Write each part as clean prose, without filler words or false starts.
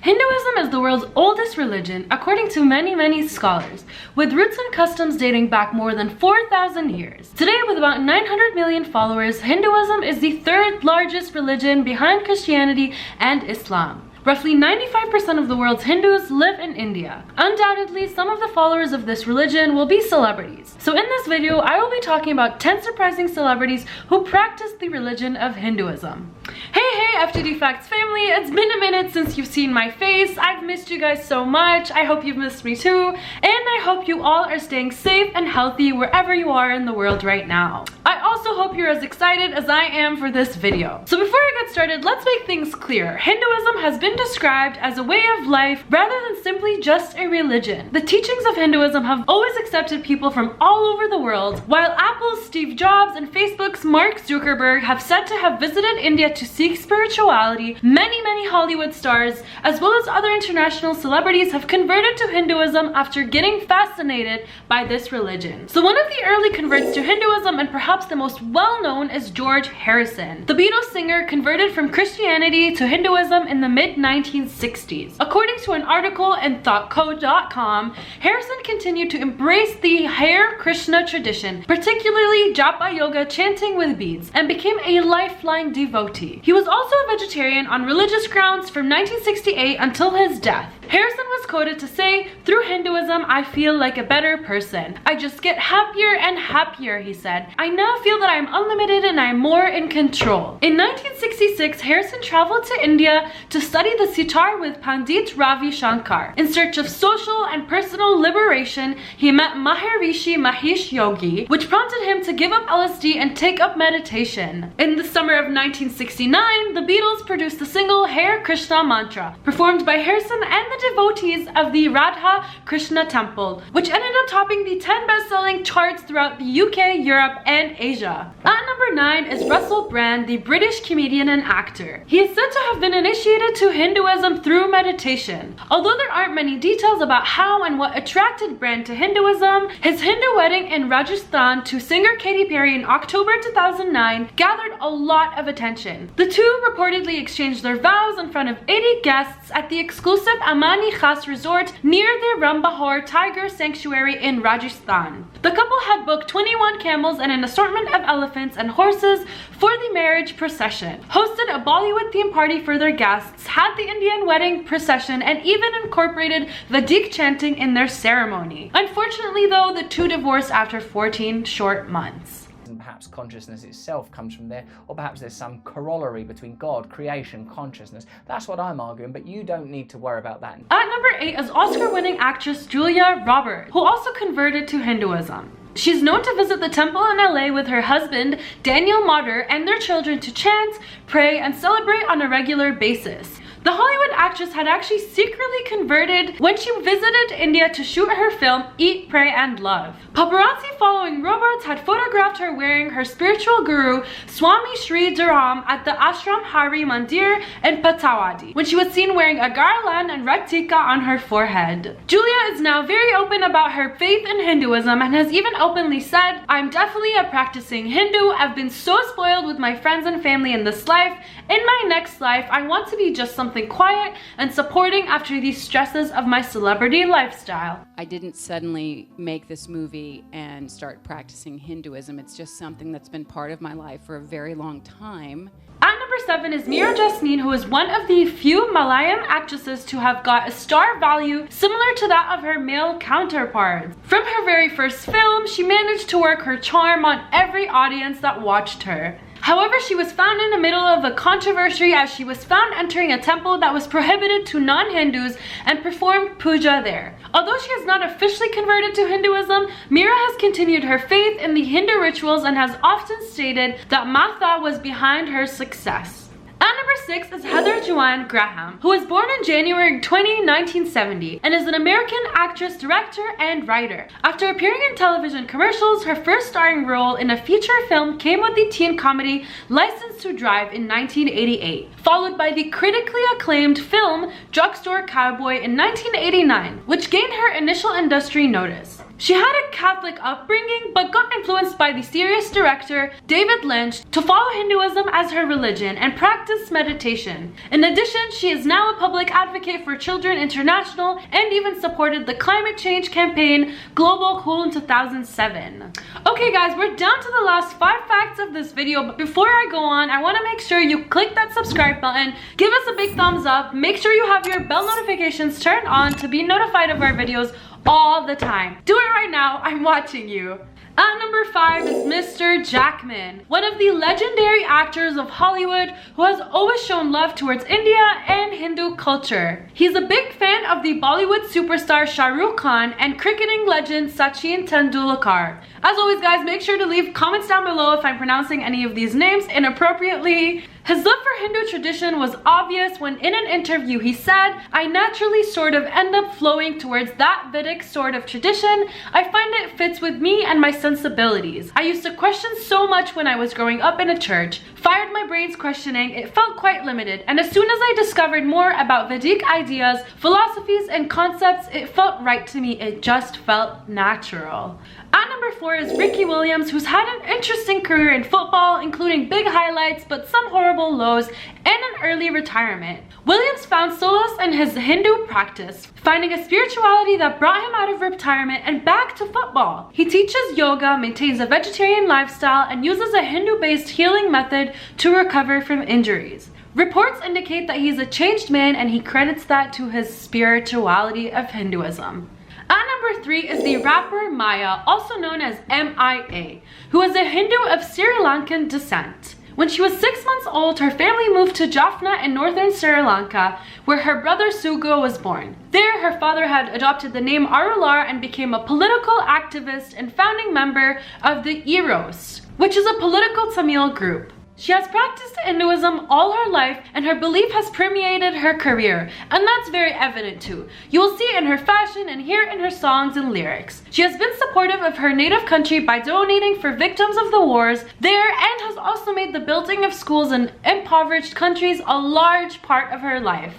Hinduism is the world's oldest religion, according to many scholars, with roots and customs dating back more than 4,000 years. Today, with about 900 million followers, Hinduism is the third largest religion behind Christianity and Islam. Roughly 95% of the world's Hindus live in India. Undoubtedly, some of the followers of this religion will be celebrities. So in this video, I will be talking about 10 surprising celebrities who practice the religion of Hinduism. Hey FTD Facts family, it's been a minute since you've seen my face. I've missed you guys so much. I hope you've missed me too. And I hope you all are staying safe and healthy wherever you are in the world right now. I also hope you're as excited as I am for this video. So before I get started, let's make things clear. Hinduism has been described as a way of life rather than simply just a religion. The teachings of Hinduism have always accepted people from all over the world. While Apple's Steve Jobs and Facebook's Mark Zuckerberg have said to have visited India to seek spirituality, many Hollywood stars, as well as other international celebrities, have converted to Hinduism after getting fascinated by this religion. So one of the early converts to Hinduism, and perhaps the most well-known, is George Harrison. The Beatles singer converted from Christianity to Hinduism in the mid-1960s. According to an article in thoughtcode.com, Harrison continued to embrace the Hare Krishna tradition, particularly japa yoga chanting with beads, and became a lifelong devotee. He was also a vegetarian on religious grounds from 1968 until his death. Harrison was quoted to say, "Through Hinduism, I feel like a better person. I just get happier and happier," he said. "I now feel that I'm unlimited and I'm more in control." In 1966, Harrison traveled to India to study the sitar with Pandit Ravi Shankar. In search of social and personal liberation, he met Maharishi Mahesh Yogi, which prompted him to give up LSD and take up meditation. In the summer of 1969, the Beatles produced the single Hare Krishna Mantra, performed by Harrison and the devotees of the Radha Krishna temple, which ended up topping the 10 best-selling charts throughout the UK, Europe, and Asia. At number 9 is Russel Brand, the British comedian and actor. He is said to have been initiated to Hinduism through meditation. Although there aren't many details about how and what attracted Brand to Hinduism, his Hindu wedding in Rajasthan to singer Katy Perry in October 2009 gathered a lot of attention. The two reportedly exchanged their vows in front of 80 guests at the exclusive Amani Khas resort near the Rambahor Tiger Sanctuary in Rajasthan. The couple had booked 21 camels and an assortment of elephants and horses for the marriage procession, hosted a Bollywood theme party for their guests, had the Indian wedding procession, and even incorporated Vedic chanting in their ceremony. Unfortunately though, the two divorced after 14 short months. Perhaps consciousness itself comes from there, or perhaps there's some corollary between God, creation, consciousness. That's what I'm arguing, but you don't need to worry about that. At number 8 is Oscar-winning actress Julia Roberts, who also converted to Hinduism. She's known to visit the temple in LA with her husband, Daniel Motter, and their children to chant, pray, and celebrate on a regular basis. The Hollywood actress had actually secretly converted when she visited India to shoot her film Eat, Pray, and Love. Paparazzi following Roberts had photographed her wearing her spiritual guru Swami Sri Dharam at the Ashram Hari Mandir in Patawadi, when she was seen wearing a garland and red tikka on her forehead. Julia is now very open about her faith in Hinduism and has even openly said, "I'm definitely a practicing Hindu. I've been so spoiled with my friends and family in this life. In my next life, I want to be just something quiet and supporting after these stresses of my celebrity lifestyle." I didn't suddenly make this movie and start practicing Hinduism. It's just something that's been part of my life for a very long time. At number 7 is Meera Jasmine, who is one of the few Malayalam actresses to have got a star value similar to that of her male counterparts. From her very first film, she managed to work her charm on every audience that watched her. However, she was found in the middle of a controversy as she was found entering a temple that was prohibited to non-Hindus and performed puja there. Although she has not officially converted to Hinduism, Meera has continued her faith in the Hindu rituals and has often stated that Matha was behind her success. At number 6 is Heather Joan Graham, who was born in January 20, 1970, and is an American actress, director, and writer. After appearing in television commercials, her first starring role in a feature film came with the teen comedy License to Drive in 1988, followed by the critically acclaimed film Drugstore Cowboy in 1989, which gained her initial industry notice. She had a Catholic upbringing but got influenced by the serious director David Lynch to follow Hinduism as her religion and practice meditation. In addition, she is now a public advocate for Children International and even supported the climate change campaign Global Cool in 2007. Okay guys, we're down to the last 5 facts of this video, but before I go on, I want to make sure you click that subscribe button, give us a big thumbs up, make sure you have your bell notifications turned on to be notified of our videos all the time. Do it right now, I'm watching you. At number 5 is Mr. Jackman, one of the legendary actors of Hollywood who has always shown love towards India and Hindu culture. He's a big fan of the Bollywood superstar Shah Rukh Khan and cricketing legend Sachin Tendulkar. As always guys, make sure to leave comments down below if I'm pronouncing any of these names inappropriately. His love for Hindu tradition was obvious when in an interview he said, "I naturally sort of end up flowing towards that Vedic sort of tradition. I find it fits with me and my sensibilities. I used to question so much when I was growing up in a church, fired my brains questioning, it felt quite limited, and as soon as I discovered more about Vedic ideas, philosophies, and concepts, it felt right to me. It just felt natural." At number 4 is Ricky Williams, who's had an interesting career in football, including big highlights but some horrible lows and an early retirement. Williams found solace in his Hindu practice, finding a spirituality that brought him out of retirement and back to football. He teaches yoga, maintains a vegetarian lifestyle, and uses a Hindu-based healing method to recover from injuries. Reports indicate that he's a changed man, and he credits that to his spirituality of Hinduism. At number 3 is the rapper Maya, also known as MIA, who is a Hindu of Sri Lankan descent. When she was 6 months old, her family moved to Jaffna in northern Sri Lanka, where her brother Sugo was born. There, her father had adopted the name Arular and became a political activist and founding member of the Eros, which is a political Tamil group. She has practiced Hinduism all her life, and her belief has permeated her career, and that's very evident too. You will see it in her fashion and hear it in her songs and lyrics. She has been supportive of her native country by donating for victims of the wars there, and has also made the building of schools in impoverished countries a large part of her life.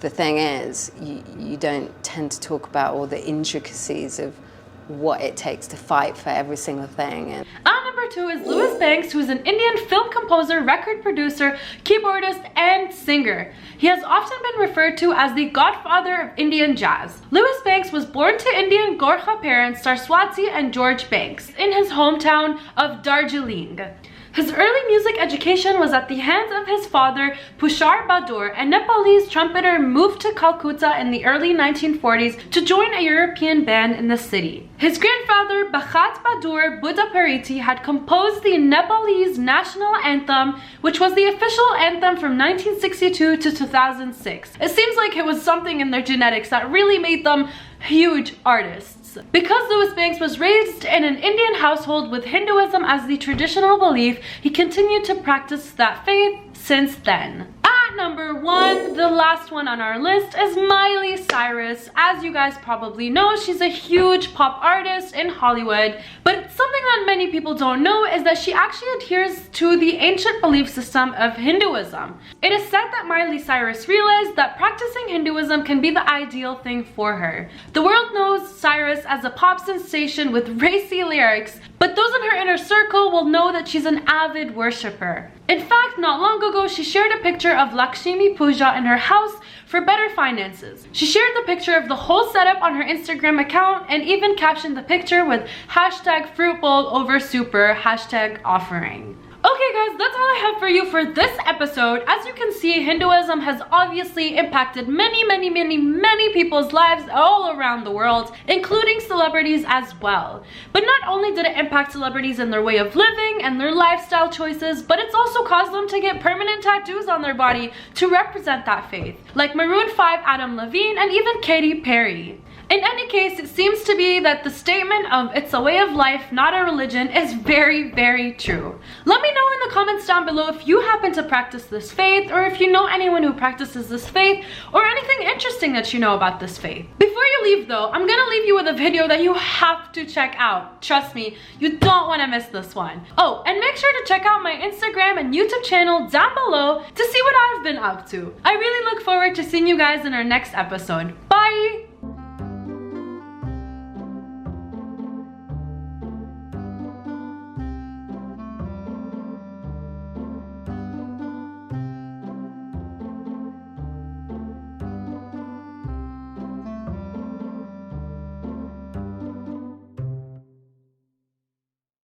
The thing is, you don't tend to talk about all the intricacies of what it takes to fight for every single thing. And at number 2 is Louis Banks, who is an Indian film composer, record producer, keyboardist, and singer. He has often been referred to as the godfather of Indian jazz. Louis Banks was born to Indian Gorkha parents Saraswati and George Banks in his hometown of Darjeeling. His early music education was at the hands of his father, Pushar Bahadur, a Nepalese trumpeter moved to Calcutta in the early 1940s to join a European band in the city. His grandfather, Bhagat Bahadur Buddhapariti, had composed the Nepalese national anthem, which was the official anthem from 1962 to 2006. It seems like it was something in their genetics that really made them huge artists. Because Louis Banks was raised in an Indian household with Hinduism as the traditional belief, he continued to practice that faith since then. At number 1, the last one on our list, is Miley Cyrus. As you guys probably know, she's a huge pop artist in Hollywood, but something that many people don't know is that she actually adheres to the ancient belief system of Hinduism. It is said that Miley Cyrus realized that practicing Hinduism can be the ideal thing for her. The world knows Cyrus as a pop sensation with racy lyrics, but those in her inner circle will know that she's an avid worshipper. In fact, not long ago, she shared a picture of Lakshmi Puja in her house for better finances. She shared the picture of the whole setup on her Instagram account and even captioned the picture with #fruitbowl over super #offering. Okay guys, that's all I have for you for this episode. As you can see, Hinduism has obviously impacted many people's lives all around the world, including celebrities as well. But not only did it impact celebrities in their way of living and their lifestyle choices, but it's also caused them to get permanent tattoos on their body to represent that faith, like Maroon 5 Adam Levine and even Katy Perry. In any case, it seems to be that the statement of "it's a way of life, not a religion" is very true. Let me know in the comments down below if you happen to practice this faith, or if you know anyone who practices this faith, or anything interesting that you know about this faith. Before you leave though, I'm gonna leave you with a video that you have to check out. Trust me, you don't want to miss this one. Oh, and make sure to check out my Instagram and YouTube channel down below to see what I've been up to. I really look forward to seeing you guys in our next episode. Bye!